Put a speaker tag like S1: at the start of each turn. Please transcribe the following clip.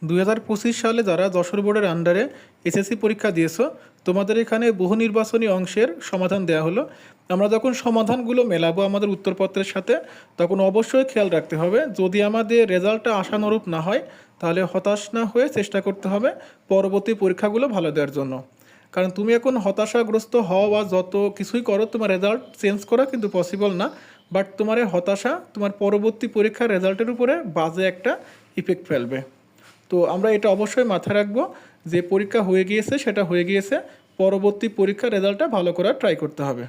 S1: 2025 সালে যারা যশোর বোর্ডের আন্ডারে এসএসসি পরীক্ষা দিয়েছো, তোমাদের এখানে বহু নির্বাচনী অংশের সমাধান দেওয়া হলো। আমরা যখন সমাধানগুলো মেলাবো আমাদের উত্তরপত্রের সাথে, তখন অবশ্যই খেয়াল রাখতে হবে, যদি আমাদের রেজাল্টটা আশানুরূপ না হয় তাহলে হতাশ না হয়ে চেষ্টা করতে হবে পরবর্তী পরীক্ষাগুলো ভালো দেওয়ার জন্য। কারণ তুমি এখন হতাশাগ্রস্ত হও বা যত কিছুই করো, তোমার রেজাল্ট চেঞ্জ করা কিন্তু পসিবল না। বাট তোমার এই হতাশা তোমার পরবর্তী পরীক্ষার রেজাল্টের উপরে বাজে একটা ইফেক্ট ফেলবে। তো আমরা এটা অবশ্যই মাথায় রাখবো যে পরীক্ষা হয়ে গিয়েছে সেটা হয়ে গিয়েছে, পরবর্তী পরীক্ষার রেজাল্টটা ভালো করার ট্রাই করতে হবে।